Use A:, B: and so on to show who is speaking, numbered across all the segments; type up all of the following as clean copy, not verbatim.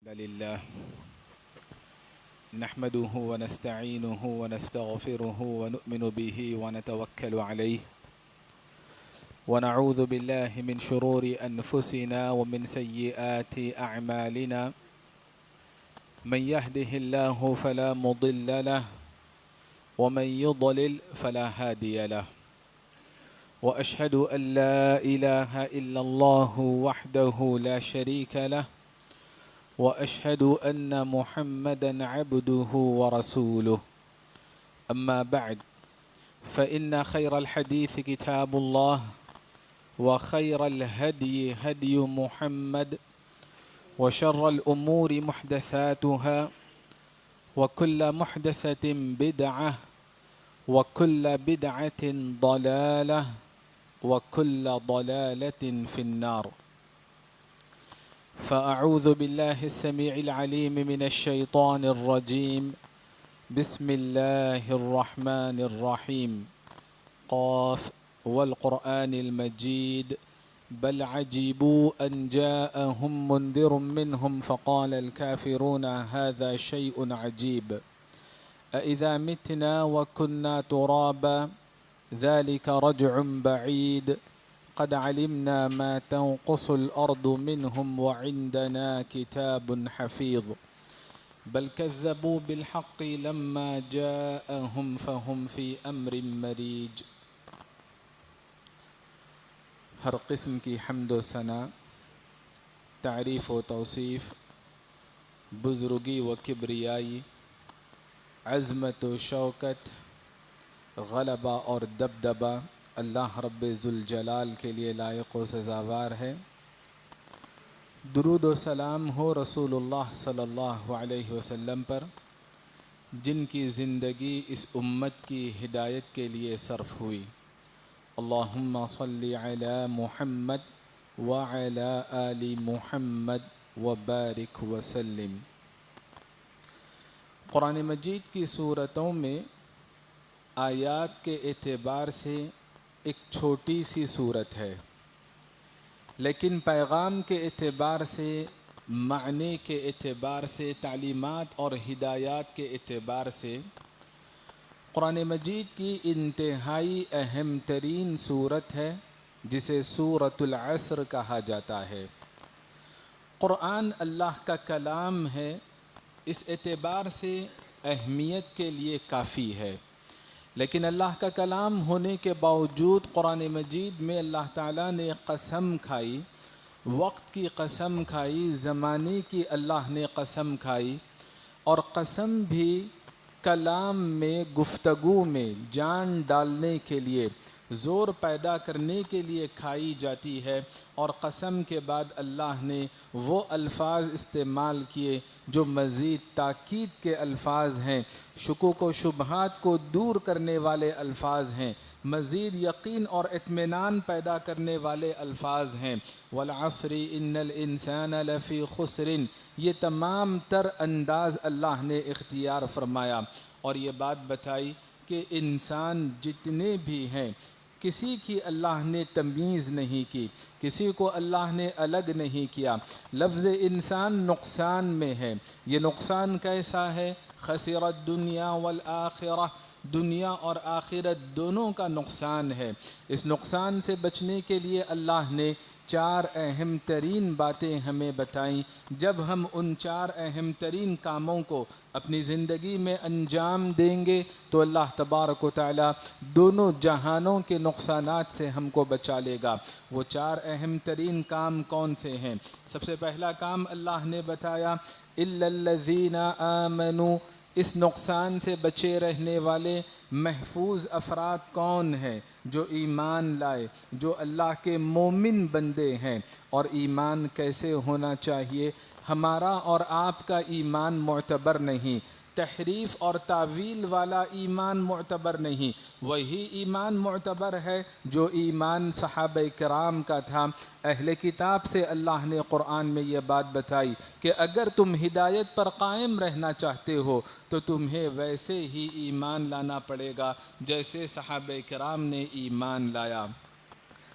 A: لله نحمده ونستعينه ونستغفره ونؤمن به ونتوكل عليه ونعوذ بالله من شرور أنفسنا ومن سيئات أعمالنا من يهده الله فلا مضل له ومن يضلل فلا هادي له وأشهد أن لا إله إلا الله وحده لا شريك له وأشهد أن محمدًا عبده ورسوله أما بعد فإن خير الحديث كتاب الله وخير الهدي هدي محمد وشر الأمور محدثاتها وكل محدثة بدعة وكل بدعة ضلالة وكل ضلالة في النار فأعوذ بالله السميع العليم من الشيطان الرجيم بسم الله الرحمن الرحيم قاف والقرآن المجيد بل عجبوا أن جاءهم منذر منهم فقال الكافرون هذا شيء عجيب أإذا متنا وكنا ترابا ذلك رجع بعيد قد علمنا ما تنقص الأرض منهم وعندنا كتاب حفيظ بل كذبوا بالحق لما جاءهم فهم في أمر مريج ہر قسم کی حمد و ثنا تعریف و توصیف بزرگی و کبریائی عظمت و شوکت غلبہ اور دبدبہ اللہ رب ذوالجلال کے لیے لائق و سزاوار ہے۔ درود و سلام ہو رسول اللہ صلی اللہ علیہ وسلم پر جن کی زندگی اس امت کی ہدایت کے لیے صرف ہوئی۔ اللہم صلی علی محمد وعلی آل محمد وبارک وسلم۔ قرآن مجید کی صورتوں میں آیات کے اعتبار سے ایک چھوٹی سی صورت ہے، لیکن پیغام کے اعتبار سے، معنی کے اعتبار سے، تعلیمات اور ہدایات کے اعتبار سے قرآن مجید کی انتہائی اہم ترین صورت ہے جسے سورۃ العصر کہا جاتا ہے۔ قرآن اللہ کا کلام ہے، اس اعتبار سے اہمیت کے لیے کافی ہے، لیکن اللہ کا کلام ہونے کے باوجود قرآن مجید میں اللہ تعالیٰ نے قسم کھائی، وقت کی قسم کھائی، زمانے کی اللہ نے قسم کھائی، اور قسم بھی کلام میں، گفتگو میں جان ڈالنے کے لیے، زور پیدا کرنے کے لیے کھائی جاتی ہے، اور قسم کے بعد اللہ نے وہ الفاظ استعمال کیے جو مزید تاکید کے الفاظ ہیں، شکوک و شبہات کو دور کرنے والے الفاظ ہیں، مزید یقین اور اطمینان پیدا کرنے والے الفاظ ہیں۔ والعصر ان الانسان لفی خسر، یہ تمام تر انداز اللہ نے اختیار فرمایا، اور یہ بات بتائی کہ انسان جتنے بھی ہیں کسی کی اللہ نے تمیز نہیں کی، کسی کو اللہ نے الگ نہیں کیا۔ لفظ انسان نقصان میں ہے، یہ نقصان کیسا ہے؟ خسر الدنیا والآخرہ، دنیا اور آخرت دونوں کا نقصان ہے۔ اس نقصان سے بچنے کے لیے اللہ نے چار اہم ترین باتیں ہمیں بتائیں۔ جب ہم ان چار اہم ترین کاموں کو اپنی زندگی میں انجام دیں گے تو اللہ تبارک و تعالی دونوں جہانوں کے نقصانات سے ہم کو بچا لے گا۔ وہ چار اہم ترین کام کون سے ہیں؟ سب سے پہلا کام اللہ نے بتایا اِلَّا الَّذِينَ آمَنُوا، اس نقصان سے بچے رہنے والے محفوظ افراد کون ہیں؟ جو ایمان لائے، جو اللہ کے مومن بندے ہیں۔ اور ایمان کیسے ہونا چاہیے؟ ہمارا اور آپ کا ایمان معتبر نہیں، تحریف اور تعویل والا ایمان معتبر نہیں، وہی ایمان معتبر ہے جو ایمان صحابہ کرام کا تھا۔ اہل کتاب سے اللہ نے قرآن میں یہ بات بتائی کہ اگر تم ہدایت پر قائم رہنا چاہتے ہو تو تمہیں ویسے ہی ایمان لانا پڑے گا جیسے صحابہ کرام نے ایمان لایا۔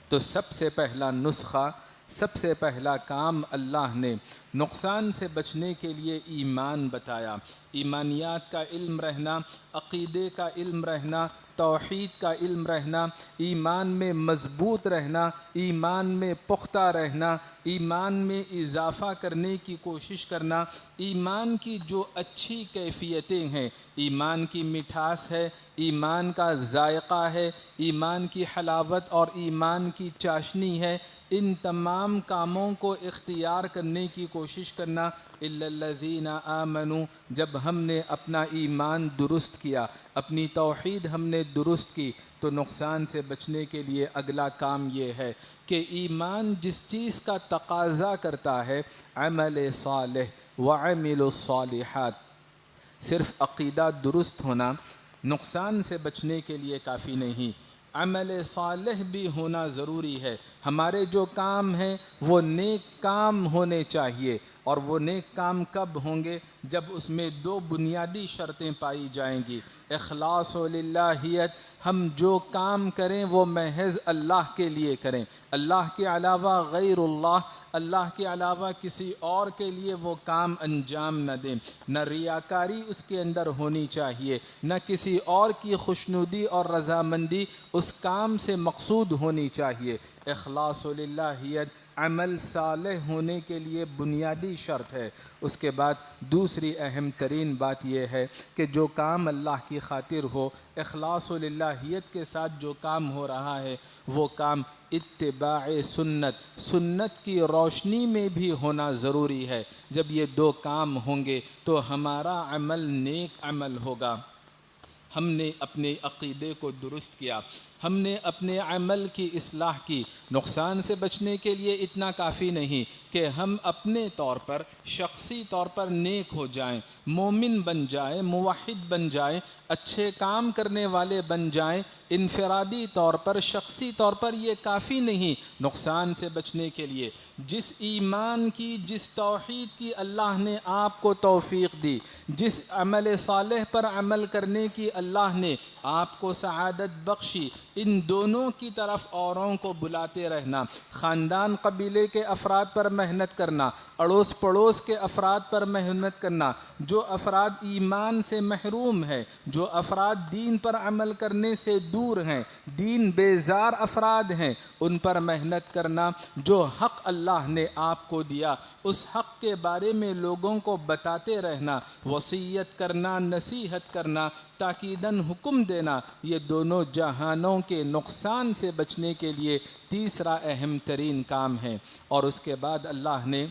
A: تو سب سے پہلا نسخہ، سب سے پہلا کام اللہ نے نقصان سے بچنے کے لیے ایمان بتایا۔ ایمانیات کا علم رہنا، عقیدے کا علم رہنا، توحید کا علم رہنا، ایمان میں مضبوط رہنا، ایمان میں پختہ رہنا، ایمان میں اضافہ کرنے کی کوشش کرنا، ایمان کی جو اچھی کیفیتیں ہیں، ایمان کی مٹھاس ہے، ایمان کا ذائقہ ہے، ایمان کی حلاوت اور ایمان کی چاشنی ہے، ان تمام کاموں کو اختیار کرنے کی کوشش کرنا۔ الا الذین آمنوا، جب ہم نے اپنا ایمان درست کیا، اپنی توحید ہم نے درست کی، تو نقصان سے بچنے کے لیے اگلا کام یہ ہے کہ ایمان جس چیز کا تقاضا کرتا ہے، عمل صالح وعملوا الصالحات، صرف عقیدہ درست ہونا نقصان سے بچنے کے لیے کافی نہیں، عمل صالح بھی ہونا ضروری ہے۔ ہمارے جو کام ہیں وہ نیک کام ہونے چاہیے، اور وہ نیک کام کب ہوں گے؟ جب اس میں دو بنیادی شرطیں پائی جائیں گی، اخلاص و للہیت، ہم جو کام کریں وہ محض اللہ کے لیے کریں، اللہ کے علاوہ غیر اللہ کے علاوہ کسی اور کے لیے وہ کام انجام نہ دیں، نہ ریاکاری اس کے اندر ہونی چاہیے، نہ کسی اور کی خوشنودی اور رضامندی اس کام سے مقصود ہونی چاہیے۔ اخلاص و للہیت عمل صالح ہونے کے لیے بنیادی شرط ہے۔ اس کے بعد دوسری اہم ترین بات یہ ہے کہ جو کام اللہ کی خاطر ہو، اخلاص و للہیت کے ساتھ جو کام ہو رہا ہے، وہ کام اتباع سنت کی روشنی میں بھی ہونا ضروری ہے۔ جب یہ دو کام ہوں گے تو ہمارا عمل نیک عمل ہوگا۔ ہم نے اپنے عقیدے کو درست کیا، ہم نے اپنے عمل کی اصلاح کی۔ نقصان سے بچنے کے لیے اتنا کافی نہیں کہ ہم اپنے طور پر شخصی طور پر نیک ہو جائیں، مومن بن جائیں، موحد بن جائیں، اچھے کام کرنے والے بن جائیں، انفرادی طور پر شخصی طور پر یہ کافی نہیں نقصان سے بچنے کے لیے۔ جس ایمان کی، جس توحید کی اللہ نے آپ کو توفیق دی، جس عمل صالح پر عمل کرنے کی اللہ نے آپ کو سعادت بخشی، ان دونوں کی طرف اوروں کو بلاتے رہنا، خاندان قبیلے کے افراد پر محنت کرنا، اڑوس پڑوس کے افراد پر محنت کرنا، جو افراد ایمان سے محروم ہیں، جو افراد دین پر عمل کرنے سے دور ہیں، دین بیزار افراد ہیں، ان پر محنت کرنا، جو حق اللہ نے آپ کو دیا اس حق کے بارے میں لوگوں کو بتاتے رہنا، وصیت کرنا، نصیحت کرنا، تاکیداً حکم دینا، یہ دونوں جہانوں کے نقصان سے بچنے کے لیے تیسرا اہم ترین کام ہے۔ اور اس کے بعد اللہ نے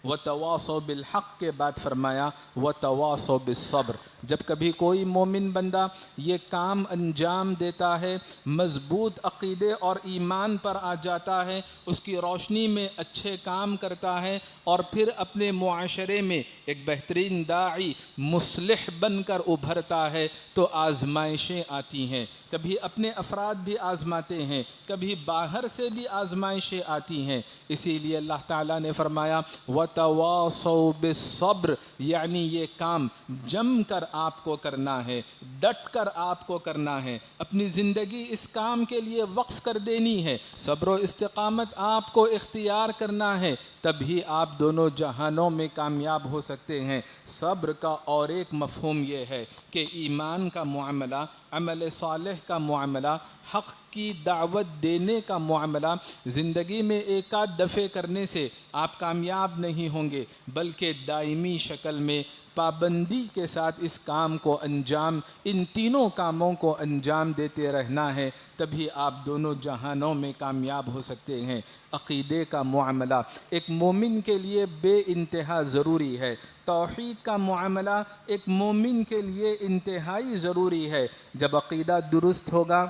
A: وَتَوَاصَوْا بِالْحَقِّ کے بعد فرمایا وَتَوَاصَوْا بِالصَّبْرِ۔ جب کبھی کوئی مومن بندہ یہ کام انجام دیتا ہے، مضبوط عقیدے اور ایمان پر آ جاتا ہے، اس کی روشنی میں اچھے کام کرتا ہے، اور پھر اپنے معاشرے میں ایک بہترین داعی مصلح بن کر ابھرتا ہے، تو آزمائشیں آتی ہیں، کبھی اپنے افراد بھی آزماتے ہیں، کبھی باہر سے بھی آزمائشیں آتی ہیں۔ اسی لیے اللہ تعالیٰ نے فرمایا وَتَوَاصَوْا بِالصَّبْرِ، یعنی یہ کام جم کر آپ کو کرنا ہے، ڈٹ کر آپ کو کرنا ہے، اپنی زندگی اس کام کے لیے وقف کر دینی ہے، صبر و استقامت آپ کو اختیار کرنا ہے، تبھی آپ دونوں جہانوں میں کامیاب ہو سکتے ہیں۔ صبر کا اور ایک مفہوم یہ ہے کہ ایمان کا معاملہ، عمل صالح کا معاملہ، حق کی دعوت دینے کا معاملہ زندگی میں ایک آدھ دفعے کرنے سے آپ کامیاب نہیں ہوں گے، بلکہ دائمی شکل میں پابندی کے ساتھ اس کام کو انجام، ان تینوں کاموں کو انجام دیتے رہنا ہے، تبھی آپ دونوں جہانوں میں کامیاب ہو سکتے ہیں۔ عقیدے کا معاملہ ایک مومن کے لیے بے انتہا ضروری ہے، توحید کا معاملہ ایک مومن کے لیے انتہائی ضروری ہے۔ جب عقیدہ درست ہوگا،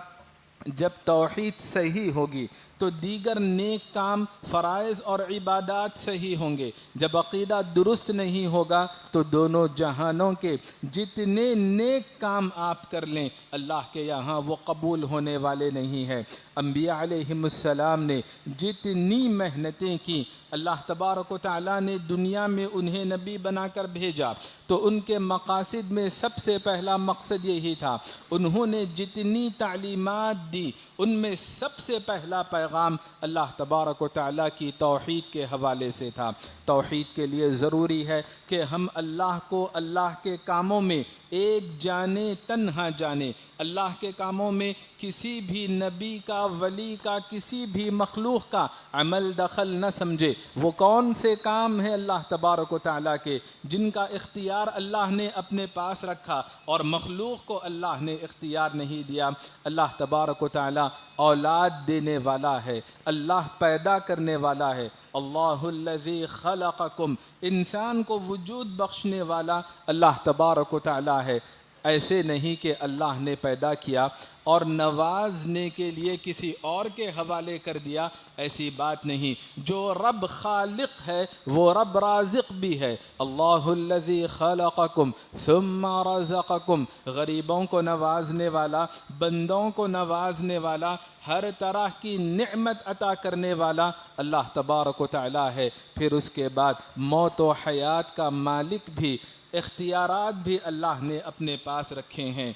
A: جب توحید صحیح ہوگی، تو دیگر نیک کام، فرائض اور عبادات صحیح ہوں گے۔ جب عقیدہ درست نہیں ہوگا تو دونوں جہانوں کے جتنے نیک کام آپ کر لیں، اللہ کے یہاں وہ قبول ہونے والے نہیں ہیں۔ انبیاء علیہم السلام نے جتنی محنتیں کی، اللہ تبارک و تعالیٰ نے دنیا میں انہیں نبی بنا کر بھیجا تو ان کے مقاصد میں سب سے پہلا مقصد یہی تھا، انہوں نے جتنی تعلیمات دی ان میں سب سے پہلا پیغام اللہ تبارک و تعالیٰ کی توحید کے حوالے سے تھا۔ توحید کے لیے ضروری ہے کہ ہم اللہ کو اللہ کے کاموں میں ایک جانے، تنہا جانے، اللہ کے کاموں میں کسی بھی نبی کا، ولی کا، کسی بھی مخلوق کا عمل دخل نہ سمجھے۔ وہ کون سے کام ہیں اللہ تبارک و تعالیٰ کے جن کا اختیار اللہ نے اپنے پاس رکھا اور مخلوق کو اللہ نے اختیار نہیں دیا؟ اللہ تبارک و تعالیٰ اولاد دینے والا ہے، اللہ پیدا کرنے والا ہے، اللہ الذی خلقکم، انسان کو وجود بخشنے والا اللہ تبارک و تعالیٰ ہے۔ ایسے نہیں کہ اللہ نے پیدا کیا اور نوازنے کے لیے کسی اور کے حوالے کر دیا، ایسی بات نہیں۔ جو رب خالق ہے وہ رب رازق بھی ہے۔ اللہ الذی خلقکم ثم رزقکم، غریبوں کو نوازنے والا، بندوں کو نوازنے والا، ہر طرح کی نعمت عطا کرنے والا اللہ تبارک و تعالیٰ ہے۔ پھر اس کے بعد موت و حیات کا مالک بھی، اختیارات بھی اللہ نے اپنے پاس رکھے ہیں،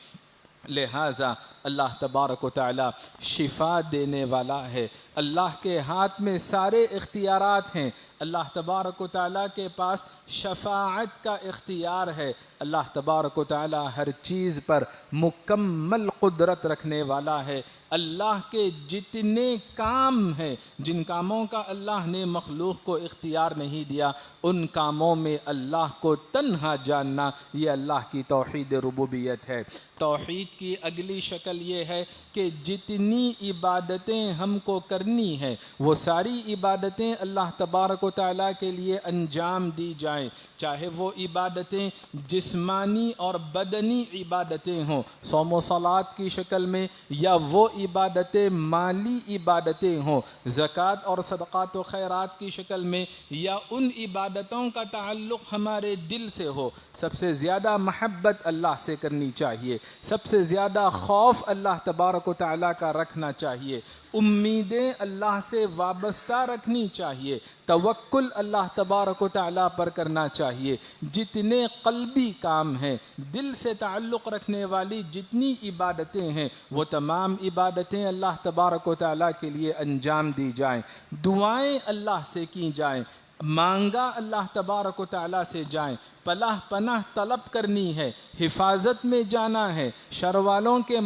A: لہٰذا اللہ تبارک و تعالیٰ شفا دینے والا ہے۔ اللہ کے ہاتھ میں سارے اختیارات ہیں، اللہ تبارک و تعالیٰ کے پاس شفاعت کا اختیار ہے۔ اللہ تبارک و تعالیٰ ہر چیز پر مکمل قدرت رکھنے والا ہے۔ اللہ کے جتنے کام ہیں، جن کاموں کا اللہ نے مخلوق کو اختیار نہیں دیا، ان کاموں میں اللہ کو تنہا جاننا، یہ اللہ کی توحید ربوبیت ہے۔ توحید کی اگلی شکل یہ ہے کہ جتنی عبادتیں ہم کو کرنی ہیں وہ ساری عبادتیں اللہ تبارک و تعالیٰ کے لیے انجام دی جائیں، چاہے وہ عبادتیں جسمانی اور بدنی عبادتیں ہوں صوم و صلات کی شکل میں، یا وہ عبادتیں مالی عبادتیں ہوں زکوٰۃ اور صدقات و خیرات کی شکل میں، یا ان عبادتوں کا تعلق ہمارے دل سے ہو۔ سب سے زیادہ محبت اللہ سے کرنی چاہیے، سب سے زیادہ خوف اللہ تبارک و تعالیٰ کا رکھنا چاہیے، امیدیں اللہ سے وابستہ رکھنی چاہیے، توکل اللہ تبارک و تعالیٰ پر کرنا چاہیے۔ جتنے قلبی کام ہیں، دل سے تعلق رکھنے والی جتنی عبادتیں ہیں، وہ تمام عبادتیں اللہ تبارک و تعالیٰ کے لیے انجام دی جائیں، دعائیں اللہ سے کی جائیں، مانگا اللہ تبارک و تعالیٰ سے جائیں، پناہ طلب کرنی ہے، حفاظت میں جانا ہے، شر والوں کے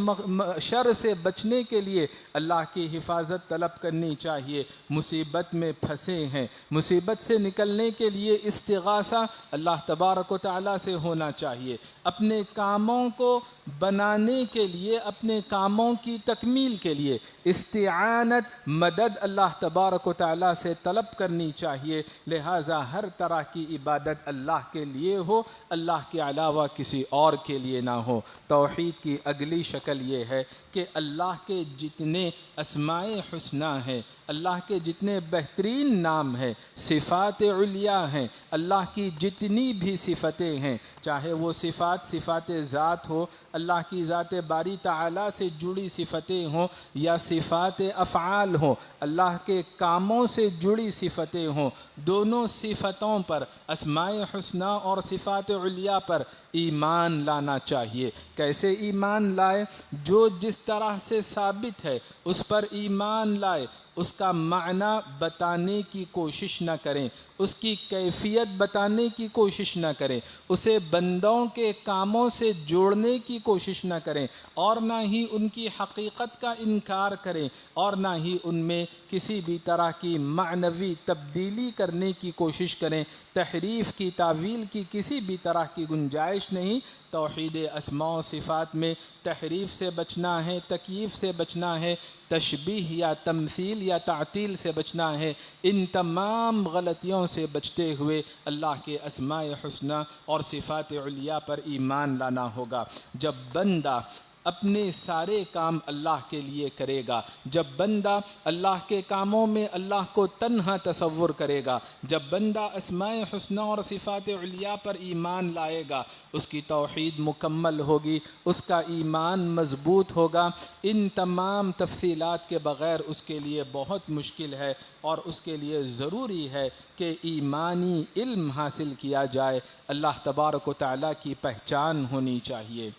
A: شر سے بچنے کے لیے اللہ کی حفاظت طلب کرنی چاہیے۔ مصیبت میں پھنسے ہیں، مصیبت سے نکلنے کے لیے استغاثہ اللہ تبارک و تعالیٰ سے ہونا چاہیے۔ اپنے کاموں کو بنانے کے لیے، اپنے کاموں کی تکمیل کے لیے استعانت، مدد اللہ تبارک و تعالیٰ سے طلب کرنی چاہیے۔ لہٰذا ہر طرح کی عبادت اللہ کے لیے ہو، اللہ کے علاوہ کسی اور کے لیے نہ ہو۔ توحید کی اگلی شکل یہ ہے کہ اللہ کے جتنے اسماء حسنی ہیں، اللہ کے جتنے بہترین نام ہیں، صفات علیٰ ہیں، اللہ کی جتنی بھی صفتیں ہیں، چاہے وہ صفات ذات ہو، اللہ کی ذات باری تعالیٰ سے جڑی صفتیں ہوں، یا صفات افعال ہوں، اللہ کے کاموں سے جڑی صفتیں ہوں، دونوں صفتوں پر، اسماء حسنی اور صفات علیٰ پر ایمان لانا چاہیے۔ کیسے ایمان لائے؟ جو جس طرح سے ثابت ہے اس پر ایمان لائے، اس کا معنی بتانے کی کوشش نہ کریں، اس کی کیفیت بتانے کی کوشش نہ کریں، اسے بندوں کے کاموں سے جوڑنے کی کوشش نہ کریں، اور نہ ہی ان کی حقیقت کا انکار کریں، اور نہ ہی ان میں کسی بھی طرح کی معنوی تبدیلی کرنے کی کوشش کریں۔ تحریف کی، تعویل کی کسی بھی طرح کی گنجائش نہیں۔ توحید اسماء و صفات میں تحریف سے بچنا ہے، تکییف سے بچنا ہے، تشبیہ یا تمثیل یا تعطیل سے بچنا ہے۔ ان تمام غلطیوں سے بچتے ہوئے اللہ کے اسماء حسنی اور صفات علیٰ پر ایمان لانا ہوگا۔ جب بندہ اپنے سارے کام اللہ کے لیے کرے گا۔ جب بندہ اللہ کے کاموں میں اللہ کو تنہا تصور کرے گا، جب بندہ اسماء حسنہ اور صفات علیاء پر ایمان لائے گا، اس کی توحید مکمل ہوگی، اس کا ایمان مضبوط ہوگا۔ ان تمام تفصیلات کے بغیر اس کے لیے بہت مشکل ہے اور اس کے لیے ضروری ہے کہ ایمانی علم حاصل کیا جائے، اللہ تبارک و تعالیٰ کی پہچان ہونی چاہیے،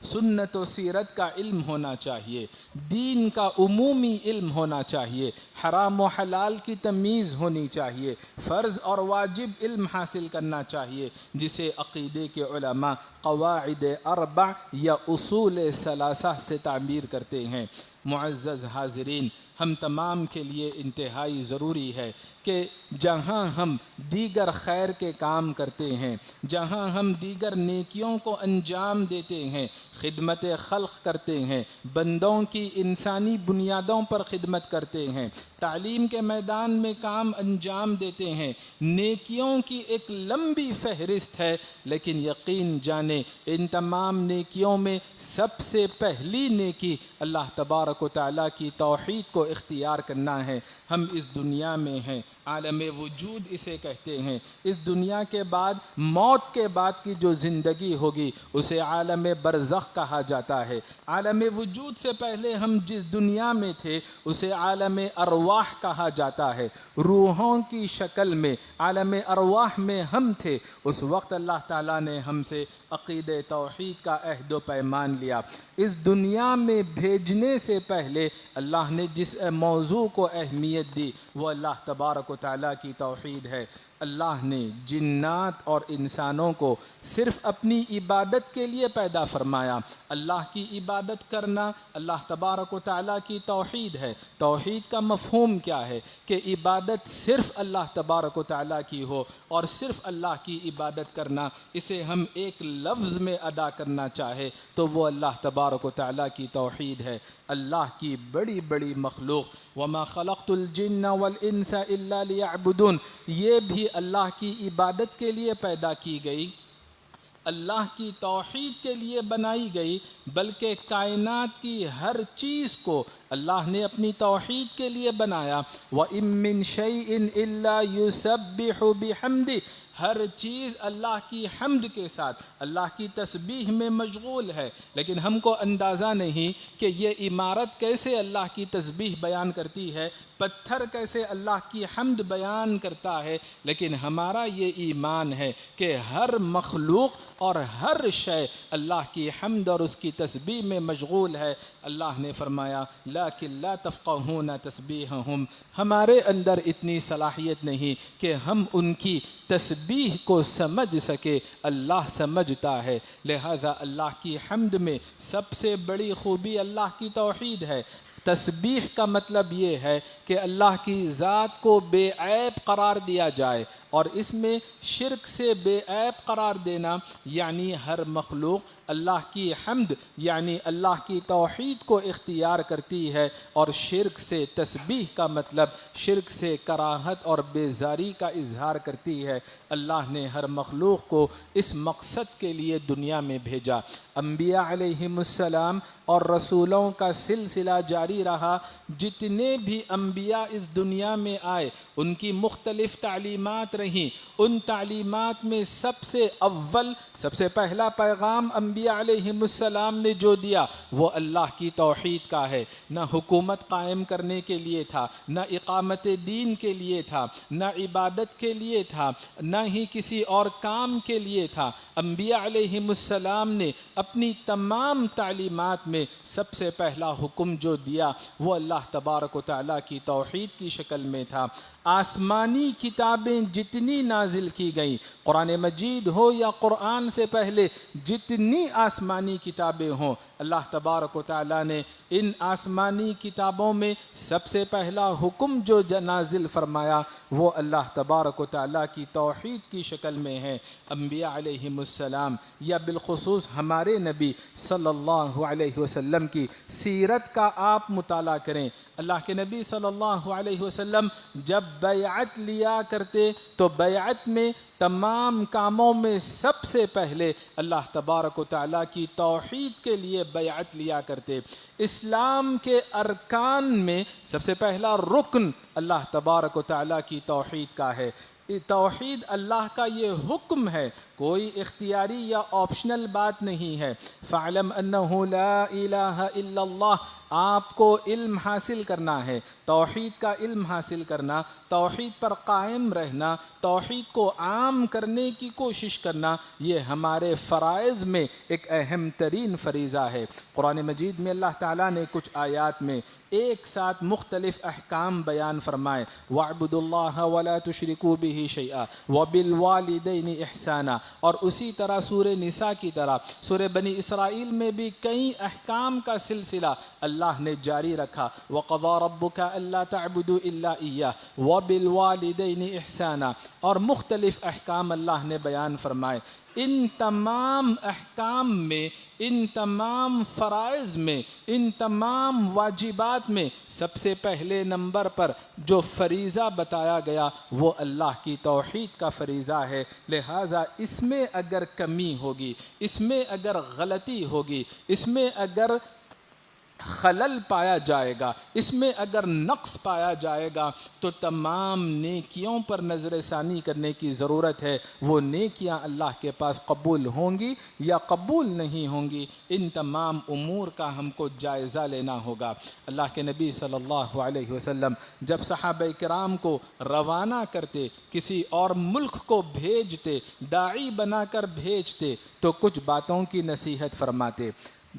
A: سنت و سیرت کا علم ہونا چاہیے، دین کا عمومی علم ہونا چاہیے، حرام و حلال کی تمیز ہونی چاہیے، فرض اور واجب علم حاصل کرنا چاہیے، جسے عقیدے کے علماء قواعد اربع یا اصول ثلاثہ سے تعبیر کرتے ہیں۔ معزز حاضرین، ہم تمام کے لیے انتہائی ضروری ہے کہ جہاں ہم دیگر خیر کے کام کرتے ہیں، جہاں ہم دیگر نیکیوں کو انجام دیتے ہیں، خدمت خلق کرتے ہیں، بندوں کی انسانی بنیادوں پر خدمت کرتے ہیں، تعلیم کے میدان میں کام انجام دیتے ہیں، نیکیوں کی ایک لمبی فہرست ہے، لیکن یقین جانیں ان تمام نیکیوں میں سب سے پہلی نیکی اللہ تبارک و تعالیٰ کی توحید کو اختیار کرنا ہے۔ ہم اس دنیا میں ہیں، عالم وجود اسے کہتے ہیں، اس دنیا کے بعد موت کے بعد کی جو زندگی ہوگی اسے عالم برزخ کہا جاتا ہے۔ عالم وجود سے پہلے ہم جس دنیا میں تھے اسے عالم ارواح کہا جاتا ہے، روحوں کی شکل میں عالم ارواح میں ہم تھے۔ اس وقت اللہ تعالیٰ نے ہم سے عقید توحید کا عہد و پیمان لیا۔ اس دنیا میں بھیجنے سے پہلے اللہ نے جس موضوع کو اہمیت دی وہ اللہ تبارک و تعالیٰ کی توحید ہے۔ اللہ نے جنات اور انسانوں کو صرف اپنی عبادت کے لیے پیدا فرمایا۔ اللہ کی عبادت کرنا اللہ تبارک و تعالیٰ کی توحید ہے۔ توحید کا مفہوم کیا ہے؟ کہ عبادت صرف اللہ تبارک و تعالیٰ کی ہو، اور صرف اللہ کی عبادت کرنا، اسے ہم ایک لفظ میں ادا کرنا چاہے تو وہ اللہ تبارک و تعالیٰ کی توحید ہے۔ اللہ کی بڑی بڑی مخلوق وما خلقت الجن والانس الا لیعبدون، یہ بھی اللہ کی عبادت کے لیے پیدا کی گئی، اللہ کی توحید کے لیے بنائی گئی، بلکہ کائنات کی ہر چیز کو اللہ نے اپنی توحید کے لیے بنایا۔ وَإِن مِّن شَيْءٍ إِلَّا يُسَبِّحُ بِحَمْدِهِ، ہر چیز اللہ کی حمد کے ساتھ اللہ کی تسبیح میں مشغول ہے، لیکن ہم کو اندازہ نہیں کہ یہ عمارت کیسے اللہ کی تسبیح بیان کرتی ہے، پتھر کیسے اللہ کی حمد بیان کرتا ہے، لیکن ہمارا یہ ایمان ہے کہ ہر مخلوق اور ہر شے اللہ کی حمد اور اس کی تسبیح میں مشغول ہے۔ اللہ نے فرمایا لیکن لا تفقہون تسبیحہم، ہمارے اندر اتنی صلاحیت نہیں کہ ہم ان کی تسبیح کو سمجھ سکے، اللہ سمجھتا ہے۔ لہذا اللہ کی حمد میں سب سے بڑی خوبی اللہ کی توحید ہے۔ تسبیح کا مطلب یہ ہے کہ اللہ کی ذات کو بے عیب قرار دیا جائے، اور اس میں شرک سے بے عیب قرار دینا یعنی ہر مخلوق اللہ کی حمد یعنی اللہ کی توحید کو اختیار کرتی ہے، اور شرک سے تسبیح کا مطلب شرک سے کراہت اور بیزاری کا اظہار کرتی ہے۔ اللہ نے ہر مخلوق کو اس مقصد کے لیے دنیا میں بھیجا۔ انبیاء علیہم السلام اور رسولوں کا سلسلہ جاری رہا، جتنے بھی انبیاء اس دنیا میں آئے ان کی مختلف تعلیمات رہیں، ان تعلیمات میں سب سے پہلا پیغام انبیاء علیہم السلام نے جو دیا وہ اللہ کی توحید کا ہے۔ نہ حکومت قائم کرنے کے لیے تھا، نہ اقامت دین کے لیے تھا، نہ عبادت کے لیے تھا، نہ ہی کسی اور کام کے لیے تھا۔ انبیاء علیہم السلام نے اپنی تمام تعلیمات میں سب سے پہلا حکم جو دیا وہ اللہ تبارک و تعالیٰ کی توحید کی شکل میں تھا۔ آسمانی کتابیں جتنی نازل کی گئیں، قرآن مجید ہو یا قرآن سے پہلے جتنی آسمانی کتابیں ہوں، اللہ تبارک و تعالیٰ نے ان آسمانی کتابوں میں سب سے پہلا حکم جو نازل فرمایا وہ اللہ تبارک و تعالیٰ کی توحید کی شکل میں ہے۔ انبیاء علیہم السلام یا بالخصوص ہمارے نبی صلی اللہ علیہ وسلم کی سیرت کا آپ مطالعہ کریں۔ اللہ کے نبی صلی اللہ علیہ وسلم جب بیعت لیا کرتے تو بیعت میں تمام کاموں میں سب سے پہلے اللہ تبارک و تعالیٰ کی توحید کے لیے بیعت لیا کرتے۔ اسلام کے ارکان میں سب سے پہلا رکن اللہ تبارک و تعالیٰ کی توحید کا ہے۔ توحید اللہ کا یہ حکم ہے، کوئی اختیاری یا آپشنل بات نہیں ہے۔ فَاعْلَمْ أَنَّهُ لَا إِلَٰهَ إِلَّا اللَّهُ، آپ کو علم حاصل کرنا ہے، توحید کا علم حاصل کرنا، توحید پر قائم رہنا، توحید کو عام کرنے کی کوشش کرنا، یہ ہمارے فرائض میں ایک اہم ترین فریضہ ہے۔ قرآن مجید میں اللہ تعالیٰ نے کچھ آیات میں ایک ساتھ مختلف احکام بیان فرمائے، وَاعْبُدُوا اللَّهَ وَلَا تُشْرِكُوا بِهِ شَيْئًا وَبِالْوَالِدَيْنِ إِحْسَانًا، اور اسی طرح سورہ نساء کی طرح سورہ بنی اسرائیل میں بھی کئی احکام کا سلسلہ اللہ نے جاری رکھا، وَقَضَىٰ رَبُّكَ أَلَّا تَعْبُدُوا إِلَّا إِيَّاهُ وَبِالْوَالِدَيْنِ إِحْسَانًا، اور مختلف احکام اللہ نے بیان فرمائے۔ ان تمام احکام میں، ان تمام فرائض میں، ان تمام واجبات میں سب سے پہلے نمبر پر جو فریضہ بتایا گیا وہ اللہ کی توحید کا فریضہ ہے۔ لہٰذا اس میں اگر کمی ہوگی، اس میں اگر غلطی ہوگی، اس میں اگر خلل پایا جائے گا، اس میں اگر نقص پایا جائے گا تو تمام نیکیوں پر نظر ثانی کرنے کی ضرورت ہے۔ وہ نیکیاں اللہ کے پاس قبول ہوں گی یا قبول نہیں ہوں گی، ان تمام امور کا ہم کو جائزہ لینا ہوگا۔ اللہ کے نبی صلی اللہ علیہ وسلم جب صحابہ کرام کو روانہ کرتے، کسی اور ملک کو بھیجتے، داعی بنا کر بھیجتے تو کچھ باتوں کی نصیحت فرماتے۔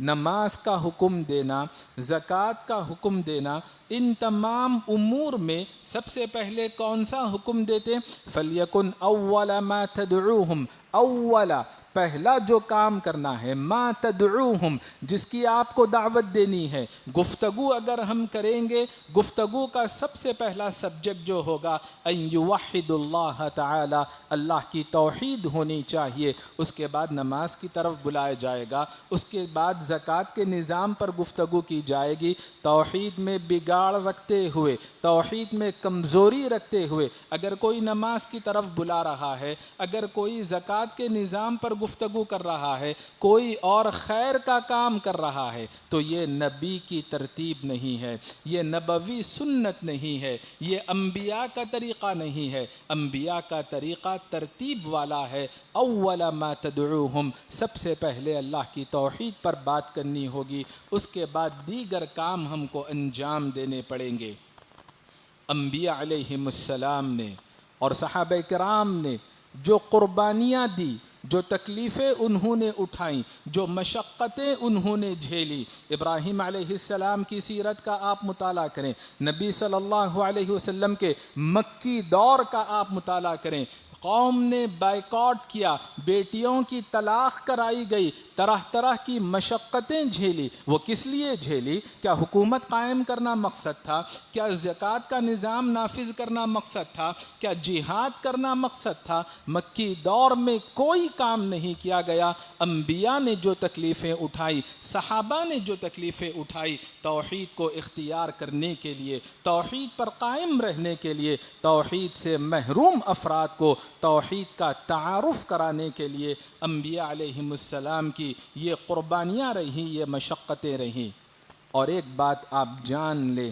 A: نماز کا حکم دینا، زکوٰۃ کا حکم دینا، ان تمام امور میں سب سے پہلے کون سا حکم دیتے؟ فَلْيَكُنْ أَوَّلَ مَا تَدْعُوهُمْ، اولا پہلا جو کام کرنا ہے، ما تدعوہم، جس کی آپ کو دعوت دینی ہے، گفتگو اگر ہم کریں گے، گفتگو کا سب سے پہلا سبجیکٹ جو ہوگا ان یوحد اللہ تعالی، اللہ کی توحید ہونی چاہیے۔ اس کے بعد نماز کی طرف بلایا جائے گا، اس کے بعد زکوٰۃ کے نظام پر گفتگو کی جائے گی۔ توحید میں بگاڑ رکھتے ہوئے، توحید میں کمزوری رکھتے ہوئے اگر کوئی نماز کی طرف بلا رہا ہے، اگر کوئی زکوٰۃ کے نظام پر گفتگو کر رہا ہے، کوئی اور خیر کا کام کر رہا ہے، تو یہ نبی کی ترتیب نہیں ہے، یہ نبوی سنت نہیں ہے، یہ انبیاء کا طریقہ نہیں ہے۔ انبیاء کا طریقہ ترتیب والا ہے۔ اول ما تدعوہم، سب سے پہلے اللہ کی توحید پر بات کرنی ہوگی، اس کے بعد دیگر کام ہم کو انجام دینے پڑیں گے۔ انبیاء علیہم السلام نے اور صحابہ کرام نے جو قربانیاں دی، جو تکلیفیں انہوں نے اٹھائیں، جو مشقتیں انہوں نے جھیلی، ابراہیم علیہ السلام کی سیرت کا آپ مطالعہ کریں، نبی صلی اللہ علیہ وسلم کے مکی دور کا آپ مطالعہ کریں۔ قوم نے بائیکاٹ کیا، بیٹیوں کی طلاق کرائی گئی، طرح طرح کی مشقتیں جھیلی۔ وہ کس لیے جھیلی؟ کیا حکومت قائم کرنا مقصد تھا؟ کیا زکوٰۃ کا نظام نافذ کرنا مقصد تھا؟ کیا جہاد کرنا مقصد تھا؟ مکی دور میں کوئی کام نہیں کیا گیا۔ انبیاء نے جو تکلیفیں اٹھائی، صحابہ نے جو تکلیفیں اٹھائی، توحید کو اختیار کرنے کے لیے، توحید پر قائم رہنے کے لیے، توحید سے محروم افراد کو توحید کا تعارف کرانے کے لیے انبیاء علیہم السلام کی یہ قربانیاں رہیں، یہ مشقتیں رہیں۔ اور ایک بات آپ جان لیں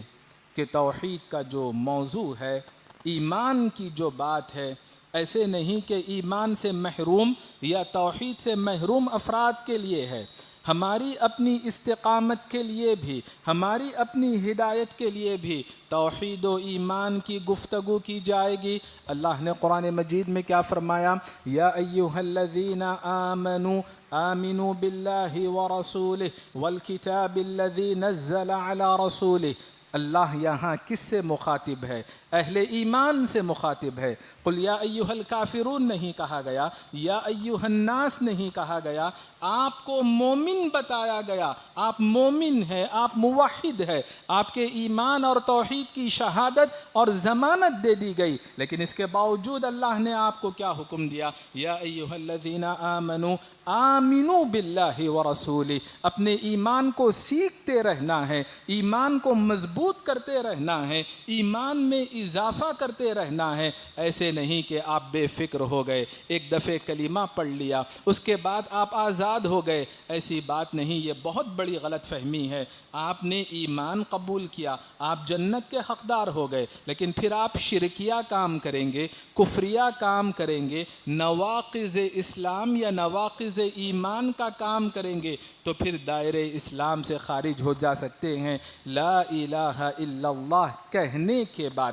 A: کہ توحید کا جو موضوع ہے، ایمان کی جو بات ہے، ایسے نہیں کہ ایمان سے محروم یا توحید سے محروم افراد کے لیے ہے، ہماری اپنی استقامت کے لیے بھی، ہماری اپنی ہدایت کے لیے بھی توحید و ایمان کی گفتگو کی جائے گی۔ اللہ نے قرآن مجید میں کیا فرمایا؟ یا ایہا الذین آمنوا آمنوا باللہ ورسولہ والکتاب الذی نزل علی رسولہ۔ اللہ یہاں کس سے مخاطب ہے؟ اہل ایمان سے مخاطب ہے۔ قل یا ایہا الکافرون نہیں کہا گیا، یا ایہا الناس نہیں کہا گیا، آپ کو مومن بتایا گیا۔ آپ مومن ہیں، آپ موحد ہیں، آپ کے ایمان اور توحید کی شہادت اور ضمانت دے دی گئی، لیکن اس کے باوجود اللہ نے آپ کو کیا حکم دیا؟ یا ایہا الذین آمنوا آمنوا باللہ ورسولہ۔ اپنے ایمان کو سیکھتے رہنا ہے، ایمان کو مضبوط مضبوط کرتے رہنا ہے، ایمان میں اضافہ کرتے رہنا ہے۔ ایسے نہیں کہ آپ بے فکر ہو گئے، ایک دفعہ کلمہ پڑھ لیا اس کے بعد آپ آزاد ہو گئے، ایسی بات نہیں، یہ بہت بڑی غلط فہمی ہے۔ آپ نے ایمان قبول کیا، آپ جنت کے حقدار ہو گئے، لیکن پھر آپ شرکیہ کام کریں گے، کفریہ کام کریں گے، نواقض اسلام یا نواقض ایمان کا کام کریں گے تو پھر دائرہ اسلام سے خارج ہو جا سکتے ہیں۔ لا الہ الا اللہ کہنے کے بعد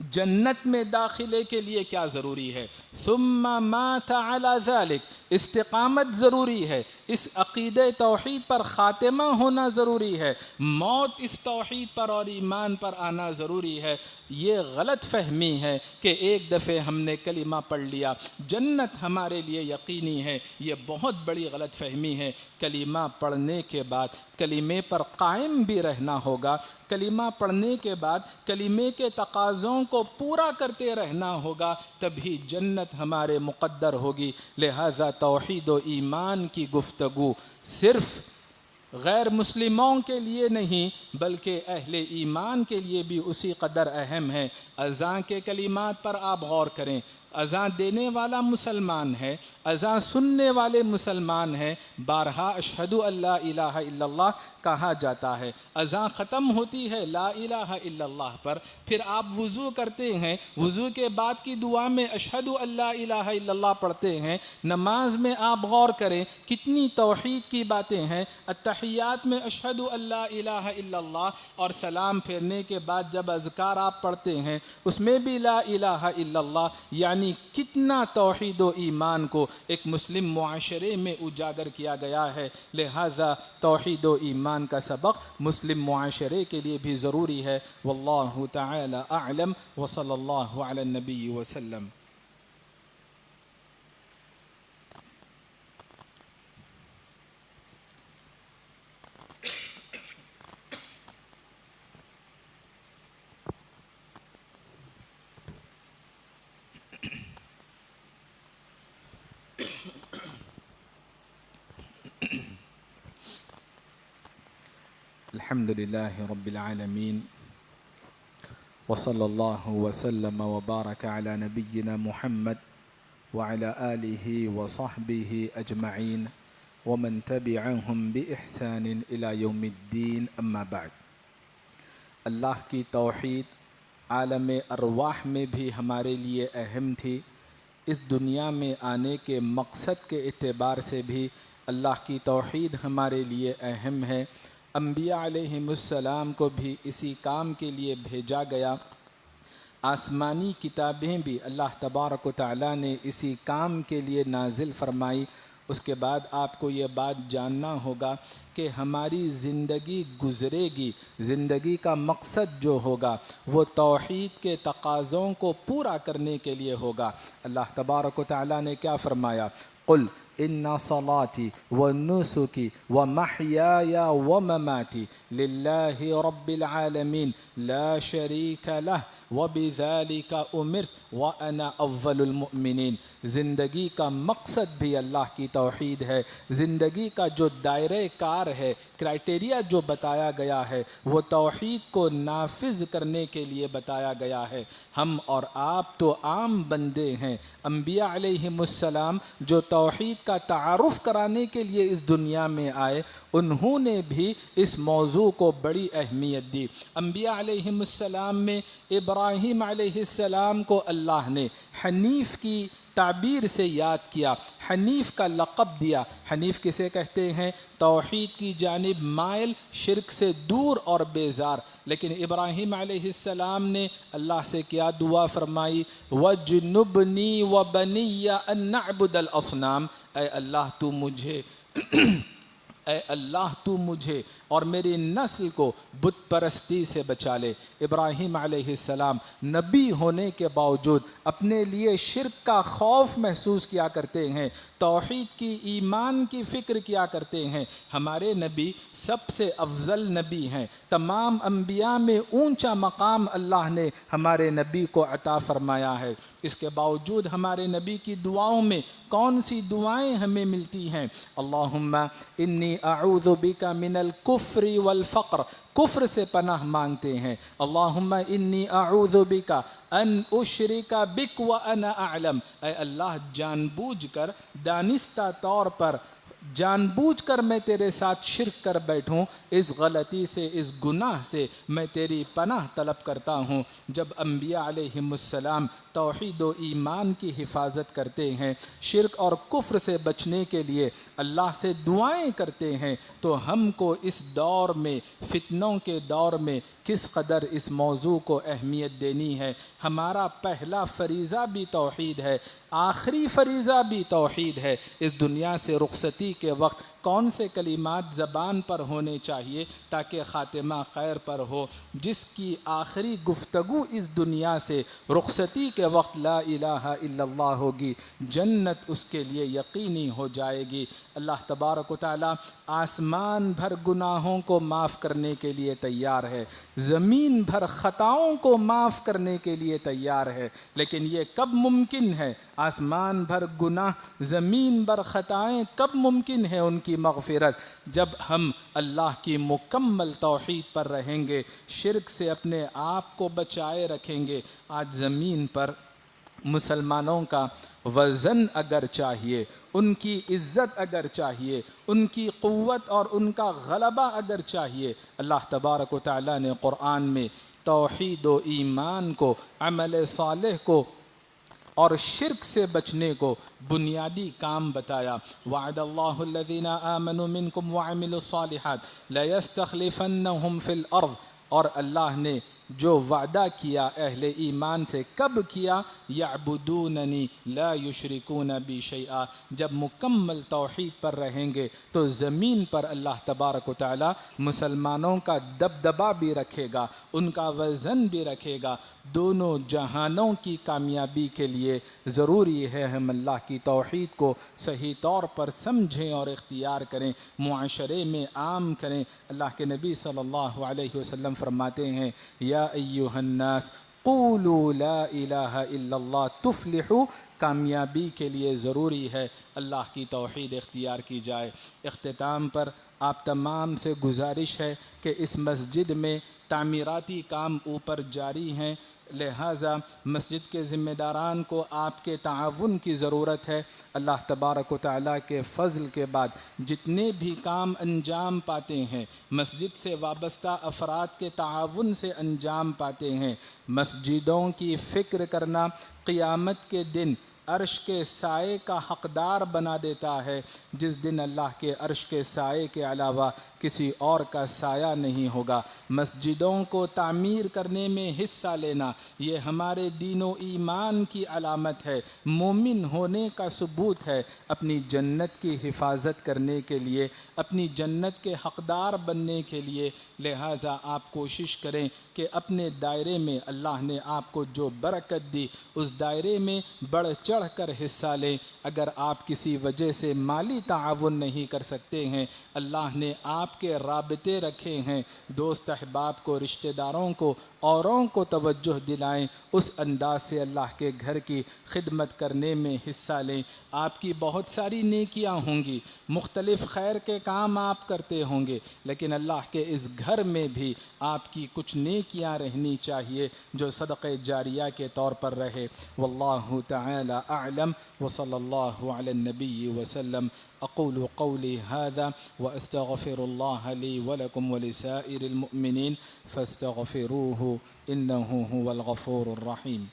A: جنت میں داخلے کے لیے کیا ضروری ہے؟ ثم مات علی ذلک، استقامت ضروری ہے، اس عقیدہ توحید پر خاتمہ ہونا ضروری ہے، موت اس توحید پر اور ایمان پر آنا ضروری ہے۔ یہ غلط فہمی ہے کہ ایک دفعہ ہم نے کلمہ پڑھ لیا جنت ہمارے لیے یقینی ہے، یہ بہت بڑی غلط فہمی ہے۔ کلمہ پڑھنے کے بعد کلمے پر قائم بھی رہنا ہوگا، کلمہ پڑھنے کے بعد کلمے کے تقاضوں کو پورا کرتے رہنا ہوگا، تبھی جنت ہمارے مقدر ہوگی۔ لہذا توحید و ایمان کی گفتگو صرف غیر مسلموں کے لیے نہیں بلکہ اہل ایمان کے لیے بھی اسی قدر اہم ہے۔ اذان کے کلمات پر آپ غور کریں، اذان دینے والا مسلمان ہے، اذان سننے والے مسلمان ہیں، بارہا اشہد ان لا الہ الا اللہ کہا جاتا ہے، اذان ختم ہوتی ہے لا الہ الا اللہ پر، پھر آپ وضو کرتے ہیں، وضو کے بعد کی دعا میں اشہد ان لا الہ الا اللہ پڑھتے ہیں۔ نماز میں آپ غور کریں کتنی توحید کی باتیں ہیں، التحیات میں اشہد ان لا الہ الا اللہ، اور سلام پھیرنے کے بعد جب اذکار آپ پڑھتے ہیں اس میں بھی لا الہ الا اللہ، یعنی کتنا توحید و ایمان کو ایک مسلم معاشرے میں اجاگر کیا گیا ہے۔ لہذا توحید و ایمان کا سبق مسلم معاشرے کے لیے بھی ضروری ہے۔ واللہ تعالی اعلم وصلی اللہ علی النبی وسلم۔ الحمد للہ رب العالمین وصلی اللہ وسلم وبارک علی نبینا محمد وعلی آلہ وصحبہ اجمعین ومن تبعہم بإحسان الی یوم الدین، اما بعد۔ اللہ کی توحید عالم ارواح میں بھی ہمارے لیے اہم تھی، اس دنیا میں آنے کے مقصد کے اعتبار سے بھی اللہ کی توحید ہمارے لیے اہم ہے۔ انبیاء علیہم السلام کو بھی اسی کام کے لیے بھیجا گیا، آسمانی کتابیں بھی اللہ تبارک و تعالیٰ نے اسی کام کے لیے نازل فرمائی۔ اس کے بعد آپ کو یہ بات جاننا ہوگا کہ ہماری زندگی گزرے گی، زندگی کا مقصد جو ہوگا وہ توحید کے تقاضوں کو پورا کرنے کے لیے ہوگا۔ اللہ تبارک و تعالیٰ نے کیا فرمایا؟ قل ان صلاتی ونسکی ومحیای ومماتی للہ رب العالمین لا شریک لہ وبذالک امرت وانا اول المؤمنین۔ زندگی کا مقصد بھی اللہ کی توحید ہے، زندگی کا جو دائرہ کار ہے، کرائٹیریا جو بتایا گیا ہے وہ توحید کو نافذ کرنے کے لیے بتایا گیا ہے۔ ہم اور آپ تو عام بندے ہیں، انبیاء علیہم السلام جو توحید کا تعارف کرانے کے لیے اس دنیا میں آئے، انہوں نے بھی اس موضوع کو بڑی اہمیت دی۔ انبیاء علیہم السلام میں ابراہیم علیہ السلام کو اللہ نے حنیف کی تعبیر سے یاد کیا، حنیف کا لقب دیا۔ حنیف کسے کہتے ہیں؟ توحید کی جانب مائل، شرک سے دور اور بیزار۔ لیکن ابراہیم علیہ السلام نے اللہ سے کیا دعا فرمائی؟ وَجْنُبْنِي وَبَنِيَّ أَن نَعْبُدَ الْأَصْنَامَ، اے اللہ تو مجھے اور میری نسل کو بت پرستی سے بچا لے۔ ابراہیم علیہ السلام نبی ہونے کے باوجود اپنے لیے شرک کا خوف محسوس کیا کرتے ہیں، توحید کی، ایمان کی فکر کیا کرتے ہیں۔ ہمارے نبی سب سے افضل نبی ہیں، تمام انبیاء میں اونچا مقام اللہ نے ہمارے نبی کو عطا فرمایا ہے۔ اس کے باوجود ہمارے نبی کی دعاؤں میں کون سی دعائیں ہمیں ملتی ہیں؟ اللہم انی انی اعوذ بک من الکفر والفقر، کفر سے پناہ مانگتے ہیں۔ اللہم انی اعوذ بک ان اشرک بک وانا اعلم، اے اللہ جان بوجھ کر، دانستہ طور پر جان بوجھ کر میں تیرے ساتھ شرک کر بیٹھوں، اس غلطی سے، اس گناہ سے میں تیری پناہ طلب کرتا ہوں۔ جب انبیاء علیہم السلام توحید و ایمان کی حفاظت کرتے ہیں، شرک اور کفر سے بچنے کے لیے اللہ سے دعائیں کرتے ہیں، تو ہم کو اس دور میں، فتنوں کے دور میں کس قدر اس موضوع کو اہمیت دینی ہے۔ ہمارا پہلا فریضہ بھی توحید ہے، آخری فریضہ بھی توحید ہے۔ اس دنیا سے رخصتی کے وقت کون سے کلمات زبان پر ہونے چاہیے تاکہ خاتمہ خیر پر ہو؟ جس کی آخری گفتگو اس دنیا سے رخصتی کے وقت لا الہ الا اللہ ہوگی، جنت اس کے لیے یقینی ہو جائے گی۔ اللہ تبارک و تعالیٰ آسمان بھر گناہوں کو معاف کرنے کے لیے تیار ہے، زمین بھر خطاؤں کو معاف کرنے کے لیے تیار ہے، لیکن یہ کب ممکن ہے؟ آسمان بھر گناہ، زمین بھر خطائیں کب ممکن ہے ان کی مغفرت؟ جب ہم اللہ کی مکمل توحید پر رہیں گے، شرک سے اپنے آپ کو بچائے رکھیں گے۔ آج زمین پر مسلمانوں کا وزن اگر چاہیے، ان کی عزت اگر چاہیے، ان کی قوت اور ان کا غلبہ اگر چاہیے، اللہ تبارک و تعالیٰ نے قرآن میں توحید و ایمان کو، عمل صالح کو اور شرک سے بچنے کو بنیادی کام بتایا۔ وعد اللہ الذین آمنوا منکم وعملوا الصالحات لیستخلفنہم فی الارض، اور اللہ نے جو وعدہ کیا اہل ایمان سے، کب کیا؟ یعبدوننی لا یشرکون بی شیئا، جب مکمل توحید پر رہیں گے تو زمین پر اللہ تبارک و تعالی مسلمانوں کا دبدبہ بھی رکھے گا، ان کا وزن بھی رکھے گا۔ دونوں جہانوں کی کامیابی کے لیے ضروری ہے ہم اللہ کی توحید کو صحیح طور پر سمجھیں اور اختیار کریں، معاشرے میں عام کریں۔ اللہ کے نبی صلی اللہ علیہ وسلم فرماتے ہیں، یا ایہا الناس قولوا لا الہ الا اللہ تفلحوا، کامیابی کے لیے ضروری ہے اللہ کی توحید اختیار کی جائے۔ اختتام پر آپ تمام سے گزارش ہے کہ اس مسجد میں تعمیراتی کام اوپر جاری ہیں، لہٰذا مسجد کے ذمہ داران کو آپ کے تعاون کی ضرورت ہے۔ اللہ تبارک و تعالیٰ کے فضل کے بعد جتنے بھی کام انجام پاتے ہیں، مسجد سے وابستہ افراد کے تعاون سے انجام پاتے ہیں۔ مسجدوں کی فکر کرنا قیامت کے دن عرش کے سائے کا حقدار بنا دیتا ہے، جس دن اللہ کے عرش کے سائے کے علاوہ کسی اور کا سایہ نہیں ہوگا۔ مسجدوں کو تعمیر کرنے میں حصہ لینا یہ ہمارے دین و ایمان کی علامت ہے، مومن ہونے کا ثبوت ہے۔ اپنی جنت کی حفاظت کرنے کے لیے، اپنی جنت کے حقدار بننے کے لیے، لہٰذا آپ کوشش کریں کہ اپنے دائرے میں اللہ نے آپ کو جو برکت دی اس دائرے میں بڑھ چڑھ کر حصہ لیں۔ اگر آپ کسی وجہ سے مالی تعاون نہیں کر سکتے ہیں، اللہ نے آپ کے رابطے رکھے ہیں، دوست احباب کو، رشتہ داروں کو، اوروں کو توجہ دلائیں، اس انداز سے اللہ کے گھر کی خدمت کرنے میں حصہ لیں۔ آپ کی بہت ساری نیکیاں ہوں گی، مختلف خیر کے کام آپ کرتے ہوں گے، لیکن اللہ کے اس گھر میں بھی آپ کی کچھ نیکیاں رہنی چاہیے جو صدقہ جاریہ کے طور پر رہے۔ واللہ تعالی اعلم، وصلی اللہ علی النبی وسلم۔ اقول قولی هذا واستغفر الله لي ولكم ولسائر المؤمنين فاستغفروه انه هو الغفور الرحيم۔